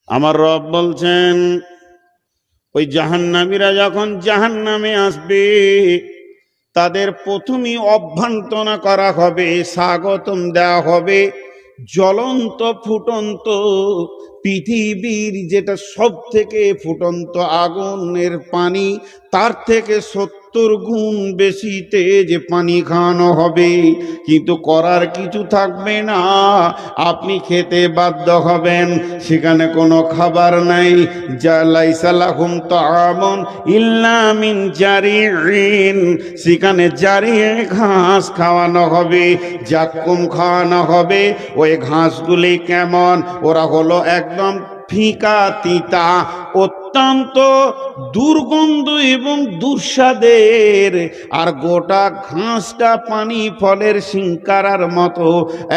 আমার রব বলছেন ওই জাহান্নামীরা যখন জাহান্নামে আসবে তাদের প্রথমেই অভ্যর্থনা করা হবে, স্বাগতম দেওয়া হবে জ্বলন্ত ফুটন্ত পৃথিবীর যেটা সব থেকে ফুটন্ত আগুনের পানি, তার থেকে 70 গুণ বেশি তেজ পানি খাওয়ানো হবে। কিন্তু করার কিছু থাকবে না, আপনি খেতে বাধ্য হবেন। সেখানে কোনো খাবার নাই। লাইসা লাহুম তাআমুন ইল্লা মিন জারিইন, সেখানে জারিয়ে ঘাস খাওয়ানো হবে, জাক্কুম খাওয়ানো হবে। ওই ঘাসগুলি কেমন? ওরা হলো একদম ফিকা তিতা, অত্যন্ত দুর্গন্ধ এবং দুঃস্বাদের। আর গোটা ঘাসটা পানি ফলের শিংকারার মতো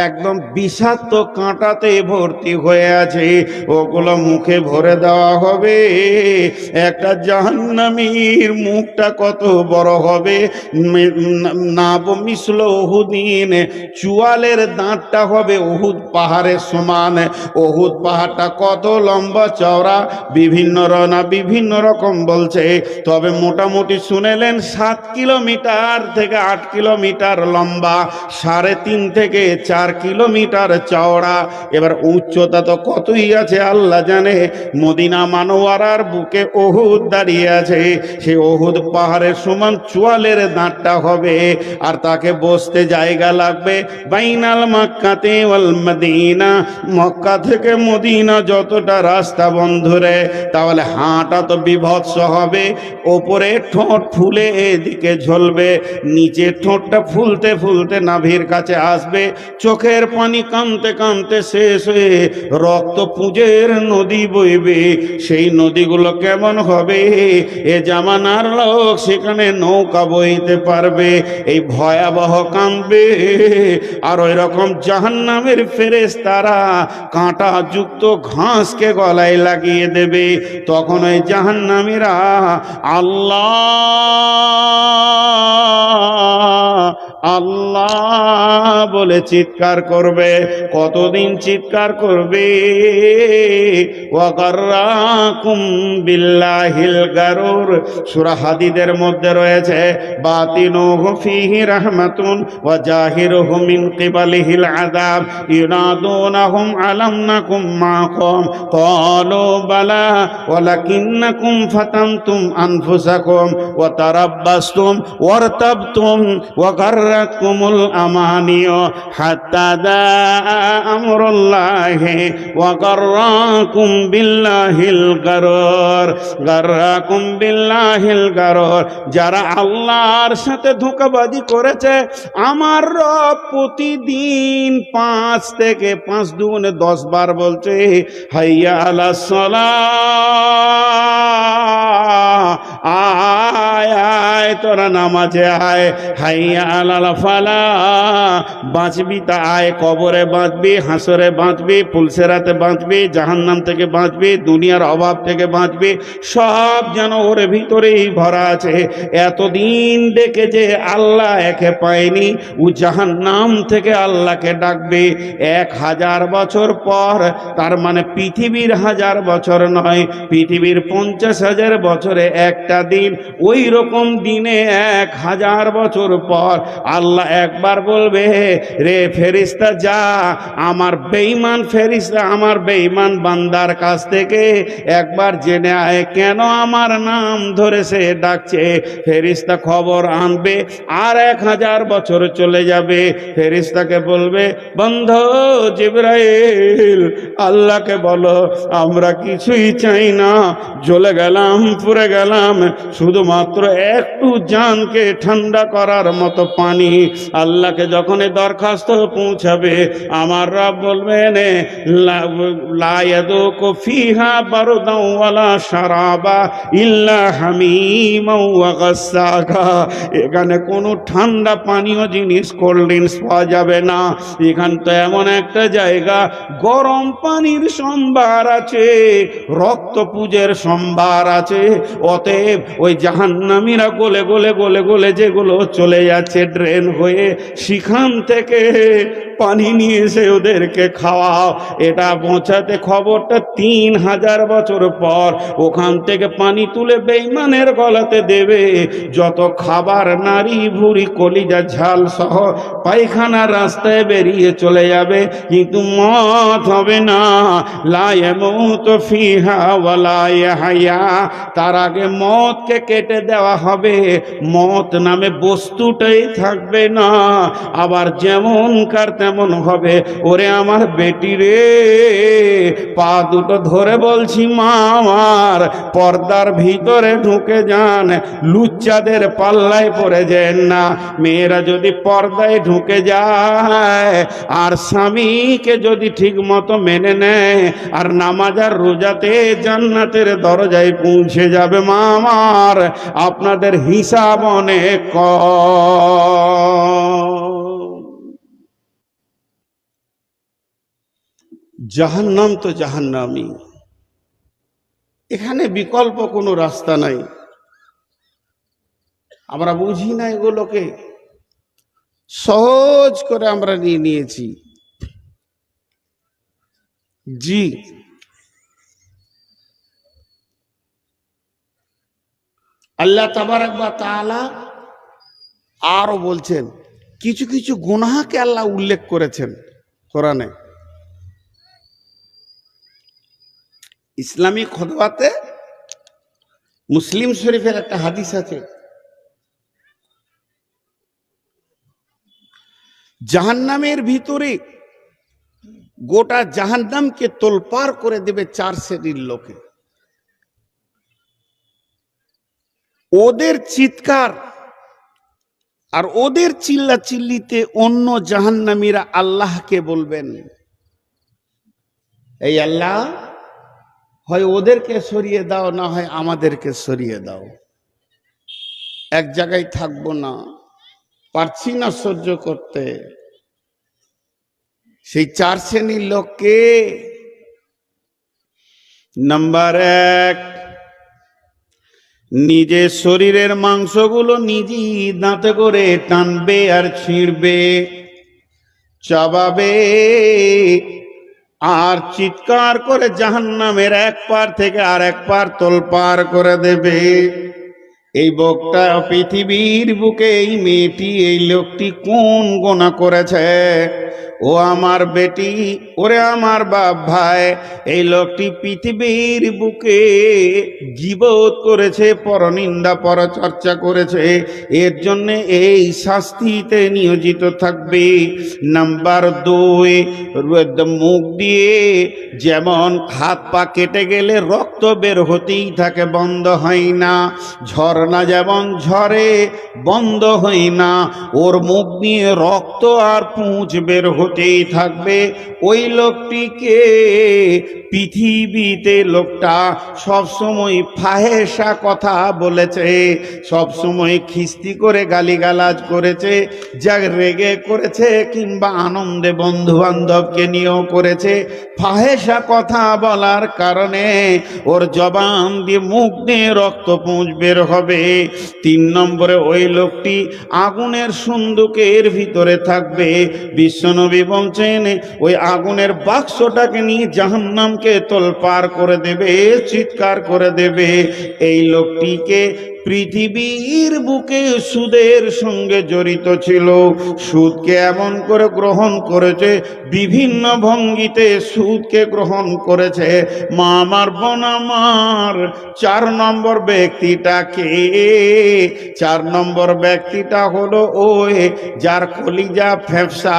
একদম বিষাক্ত কাঁটাতে ভর্তি হয়ে আছে। ওগুলো মুখে ভরে দেওয়া হবে। একটা জাহান্নামীর মুখটা কত বড় হবে, নাব মিসল উহুদিন, চুয়ালের দাঁতটা হবে উহুদ পাহাড়ের সমান। উহুদ পাহাড়টা কত লম্বা চওড়া বিভিন্ন রকম বলছে, তবে মোটামুটি শুনেলেন 7 কিলোমিটার থেকে 8 কিলোমিটার লম্বা, 3.5 থেকে 4 কিলোমিটার চওড়া। এবার উচ্চতা তো কতই আছে আল্লাহ জানে। মদিনা মানোয়ারার বুকে উহুদ দাঁড়িয়ে আছে, সেই উহুদ পাহাড়ের সমান চুয়ালের দাঁতটা হবে। আর তাকে বসতে জায়গা লাগবে বাইনাল মক্কাতে ওয়াল মদিনা, মক্কা থেকে মদিনা যতটা রাস্তা বন্ধুরে, তাহলে হাঁটা তো বিভৎস হবে। ওপরে ঠোঁট ফুলে এদিকে ঝলবে, নিচে ঠোঁটটা ফুলতে ফুলতে নাভির কাছে আসবে, চোখের পানি কাঁদতে কাঁদতে শেষ হয়ে রক্ত পুঁজের নদী বইবে। সেই নদীগুলো কেমন হবে? এ জামানার লোক সেখানে নৌকা বইতে পারবে, এই ভয়াবহ কাঁদবে। আর ওই রকম জাহান্নামের ফেরেশতারা কাঁটা যুক্ত ঘাসকে গলায় লাগিয়ে দেবে। তখন ওই জাহান্নামীরা আল্লাহ আল্লাহ বলে চিৎকার করবে। কতদিন চিৎকার করবে? ওয়াগাররাকুম বিল্লাহিল গারুর, সূরা হাদীদের মধ্যে রয়েছে বাতিনুহু ফীহি রাহমাতুন ওয়া জাহিরুহু মিন কিবালিহিল আযাব ইউনাদুনাহুম আলাম নাকুম মাকুম ক্বালু বালা ওয়ালাকিন্নাকুম ফাতানতুম আনফুসাকুম ওয়া তারাব্বাসতুম ওয়ারতাবতুম ওয়া গাররাতকুমুল আমানিয়ু হাত্তা যাআ আমরুল্লাহি ওয়া গাররাকুম বিল্লাহিল গারুর। গাররাকুম বিল্লাহিল গারুর, যারা আল্লাহর সাথে ধোঁকাবাজি করেছে, আমার রব প্রতিদিন 5 থেকে 5 দুগুণে 10 বার বলছে হাইয়া আলাস সালাহ, আয় আয় তোরা নামাজে আয়। হাইয়া আলাল ফালাহ, বাঁচবি তা আয়, কবরে বাঁচবি, হাসরে বাঁচবি, পুলসেরাতে বাঁচবি, জাহান্নাম থেকে বাঁচবি, দুনিয়ার অভাব থেকে বাঁচবি, সব যেন ওর ভিতরেই ভরা আছে। এতদিন ডেকে যে আল্লাহ একে পায়নি, ও জাহান্নাম থেকে আল্লাহকে ডাকবে 1000 বছর পর। তার মানে পৃথিবীর 1000 বছর নয়, পৃথিবীর 50,000 বছরে একটা দিন। ওই রকম দিনে 1000 বছর পর আল্লাহ একবার বলবে, রে ফেরেশতা যা, আমার বেঈমান ফেরেশতা আমার বেঈমান বান্দার কাছ থেকে একবার জেনে আয় কেন আমার নাম ধরে সে ডাকছে। ফেরেশতা খবর আনবে, আর 1000 বছর চলে যাবে। ফেরেশতাকে বলবে, বন্ধু জিবরাইল, আল্লাহকে বলো আমরা কিছুই চাই না, জ্বলে গেলাম পুড়ে গেলাম, শুধুমাত্র একটু জানকে ঠান্ডা করার মতো পানি। আল্লাহকে যখন দরখাস্ত পৌঁছাবে, আমার রব বলবেন লা ইয়াদুকু ফিহা বারদাও ওয়ালা শারাবা ইল্লা হামিমাও ওয়া গাসসাকা, এখানে কোনো ঠান্ডা পানীয় জিনিস কোল্ড ড্রিঙ্কস পাওয়া যাবে না। এখান তো এমন একটা জায়গা, গরম পানির সম্ভার আছে, রক্ত পুজের সম্ভার আছে। অতএব ওই জাহান্নামীরা গলে গলে গলে গলে যেগুলো চলে যাচ্ছে ড্রেন হয়ে, সেখান থেকে পানি নিয়ে এসে ওদেরকে খাওয়াও। এটা পৌঁছাতে খবরটা 3000 বছর পর ওখান থেকে পানি তুলে বেঈমানের গলাতে দেবে। যত খাবার নারী ভুড়ি কলিজা ঝাল সহ পায়খানা রাস্তায় বেরিয়ে চলে যাবে, কিন্তু মত হবে না। লা ইয়ামুতু ফিহা ওয়ালা ইয়াহইয়া, তার আগে মতকে কেটে দেওয়া হবে, মত নামে বস্তুটাই থাকবে না। আবার যেমনকার তেমন হবে। ওরে আমার বেটি রে, পা দুটো ধরে বলছি মা আমার, পর্দার ভিতরে ঢুকে যান, লুচ্চাদের পাল্লায় পড়ে যান না। মেয়েরা যদি পর্দায় ঢুকে যায় আর স্বামীকে যদি ঠিক মতো মেনে নেয় আর নামাজ আর রোজাতে জান্নাতের দরজায় পৌঁছে যাবে। মা আমার, আপনাদের হিসাব অনেক কম। জাহান্নাম তো জাহান্নামই, এখানে বিকল্প কোনো রাস্তা নাই। আমরা বুঝি না এগুলোকে, সহজ করে আমরা নিয়ে নিয়েছি। জি, আল্লাহ তাবারক ওয়া তাআলা আরো বলছেন, কিছু কিছু গুনাহকে আল্লাহ উল্লেখ করেছেন কোরআনে। ইসলামী খুতবাতে মুসলিম শরীফের একটা হাদিস আছে, জাহান্নামের ভিতরে গোটা জাহান্নামকে তোলপাড় করে দেবে 4 শ্রেণীর লোকে। ওদের চিৎকার আর ওদের চিল্লা চিল্লিতে অন্য জাহান্নামীরা আল্লাহকে বলবেন, এই আল্লাহ, হয় ওদেরকে সরিয়ে দাও, না হয় আমাদেরকে সরিয়ে দাও। এক জায়গায় থাকবো না, পারছি না সহ্য করতে। সেই 4 শ্রেণীর লোককে, নাম্বার 1, নিজের শরীরের মাংসগুলো নিজেই দাঁতে করে টানবে আর ছিঁড়বে, চাবাবে আর চিৎকার করে জাহান্নামের এক পার থেকে আর এক পার তোলপাড় করে দেবে। এই বকটা পৃথিবীর বুকে এই মেয়েটি, এই লোকটি কোন গুনাহ করেছে? ও আমার বেটি, ওরে আমার বাপ ভাই, এই লোকটি পৃথিবীর বুকে গীবত করেছে, পরনিন্দা পরচর্চা করেছে, এর জন্য এই শাস্তিতে নিয়োজিত থাকবে। নাম্বার 2, মুখ দিয়ে যেমন হাত পা কেটে গেলে রক্ত বের হতেই থাকে, বন্ধ হয় না, ঝর্ণা যেমন ঝরে বন্ধ হয় না, ওর মুখ দিয়ে রক্ত আর পুঁজ বের হতেই থাকবে। ওই লোকটিকে পৃথিবীতে লোকটা সবসময় ফাহেসা কথা বলেছে, সবসময় খিস্তি করে গালিগালাজ করেছে, যা রেগে করেছে কিংবা আনন্দে বন্ধু বান্ধবকে নিয়েও করেছে। ফাহেসা কথা বলার কারণে ওর জবান দিয়ে মুখ দিয়ে রক্তপুঞ্জ বের হবে। 3 নম্বরে, ওই লোকটি আগুনের সন্দুকের ভিতরে থাকবে। বিশ্বনবী বলছেন, ওই আগুনের বাক্সটাকে নিয়ে জাহান্নামকে তোলপাড় করে দেবে, চিৎকার করে দেবে। এই লোকটিকে পৃথিবীর বুকে সুদের সঙ্গে জড়িত ছিল, সুদকে এমন করে গ্রহণ করেছে, বিভিন্ন ভঙ্গিতে সুদকে গ্রহণ করেছে। মা আমার, বোন আমার, 4 নম্বর ব্যক্তিটাকে, 4 নম্বর ব্যক্তিটা হলো ওই যার কলিজা, ফ্যাপসা,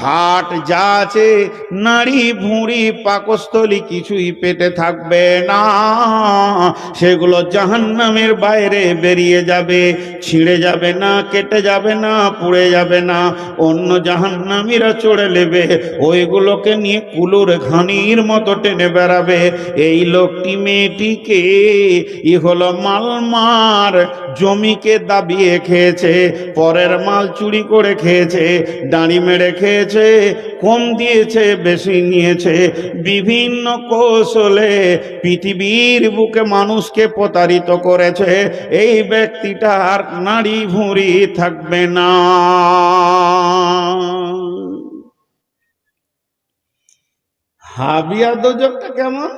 হাট যা আছে, নাড়ি ভুঁড়ি পাকস্থলী কিছুই পেটে থাকবে না, সেগুলো জাহান্নামের বাইরে হবে, বেরিয়ে যাবে, ছিঁড়ে যাবে না, কেটে যাবে না, পুড়ে যাবে না। অন্য জাহান্নামীরা চড়ে নেবে, ওইগুলোকে নিয়ে কুলুর ঘানির মতো টেনে বেড়াবে। এই লোকটি মেয়েটিকে ই হলো মালমার জমিকে দাবিয়ে খেয়েছে, পরের মাল চুরি করে খেয়েছে, দাঁড়ি মেরে খেয়েছে, কম দিয়েছে, বেশি নিয়েছে, বিভিন্ন কৌশলে পৃথিবীর বুকে মানুষকে প্রতারিত করেছে। এই ব্যক্তিটার নাড়ি ভুঁড়ি থাকবে না। হাবিয়া দোজখটা কেমন?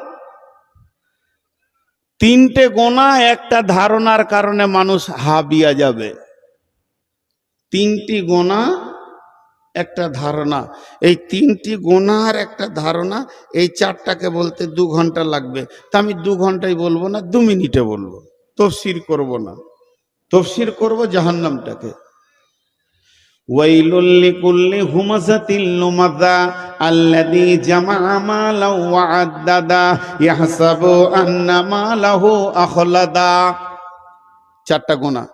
তিনটে গোনা একটা ধারণার কারণে মানুষ হাবিয়া যাবে। তিনটি গোনা একটা ধারণা, এই তিনটি গোনার একটা ধারণা, এই চারটাকে বলতে 2 ঘন্টা লাগবে। তা আমি 2 ঘন্টায় বলবো না, 2 মিনিটে বলবো। তফসির করব না, তফসির করব জাহান্নামটাকে। ওয়াইলুল লিকুল্লি হুমাযাতিল লুমাযা আল্লাযী জামা'a মালাও ওয়া আদ্দাদা ইয়াহসাবু আন্না মালাহু আখলাদা। চারটা গুনাহ।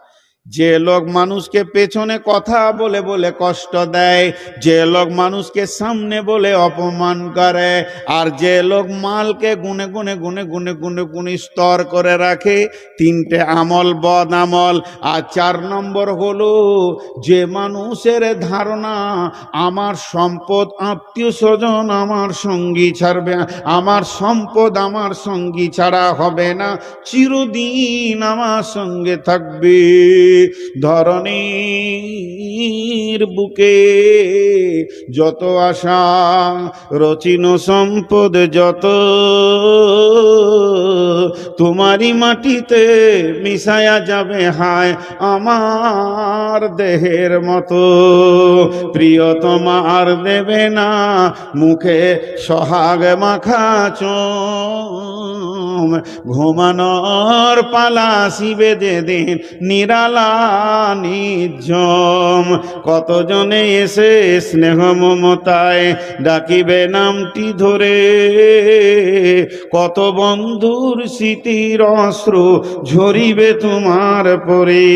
যে লোক মানুষকে পেছনে কথা বলে বলে কষ্ট দেয়, যে লোক মানুষকে সামনে বলে অপমান করে, আর যে লোক মালকে গুনে গুনে গুনে গুনে গুনে গুনে স্তর করে রাখে, তিনটে আমল বদ আমল। আর 4 নম্বর হলো যে মানুষের ধারণা আমার সম্পদ আত্মীয় স্বজন আমার সঙ্গী ছাড়বে, আমার সম্পদ আমার সঙ্গী ছাড়া হবে না, চিরদিন আমার সঙ্গে থাকবে। ধরণীর বুকে যত আশা রচিন সম্পদ যত, তোমারই মাটিতে মিশায়া যাবে হায় আমার দেহের মতো। প্রিয়তমা আর দেবে না মুখে সোহাগ মাখা চুম, ঘুমানোর পালা শিবে যেদিন নিরালা নিঝুম। কতজনে এসে স্নেহ মমতায় ডাকিবে নামটি ধরে, কত বন্ধুর স্মৃতির অশ্রু ঝরিবে তোমার পরে।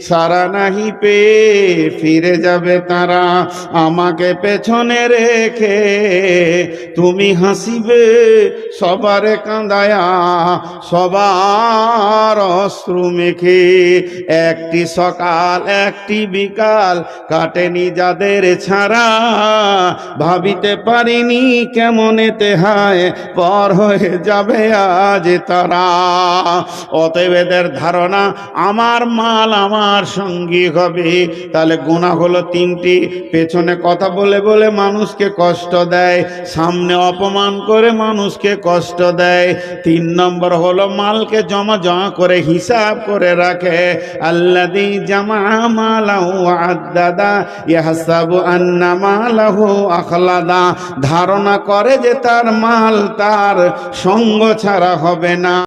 সারা নাহি পেয়ে ফিরে যাবে তারা আমাকে পেছনে রেখে, তুমি হাসিবে সবারে কাঁদায়া সবার অশ্রু মেখে। একটি সকাল একটি বিকাল কাটেনি যাদের ছাড়া, ভাবিতে পারিনি কেমনেতে হায় পর হয়ে যাবে আজ তারা। অতএব এদের ধারণা আমার মাল আমার সঙ্গী হবে। তাহলে গুনাহ হলো 3টি, পেছনে কথা বলে বলে মানুষকে কষ্ট দেয়, সামনে অপমান করে মানুষকে কষ্ট দেয়। 3 নম্বর হলো মালকে জমা জমা করে হিসাব করে রাখে। আল্লাযী জামা'a মালাহু ওয়া আদ্দাদা ইয়াহসাবু আন্না মালাহু আখলাদা। ধারণা করে যে তার মাল তার সঙ্গ ছাড়া হবে না,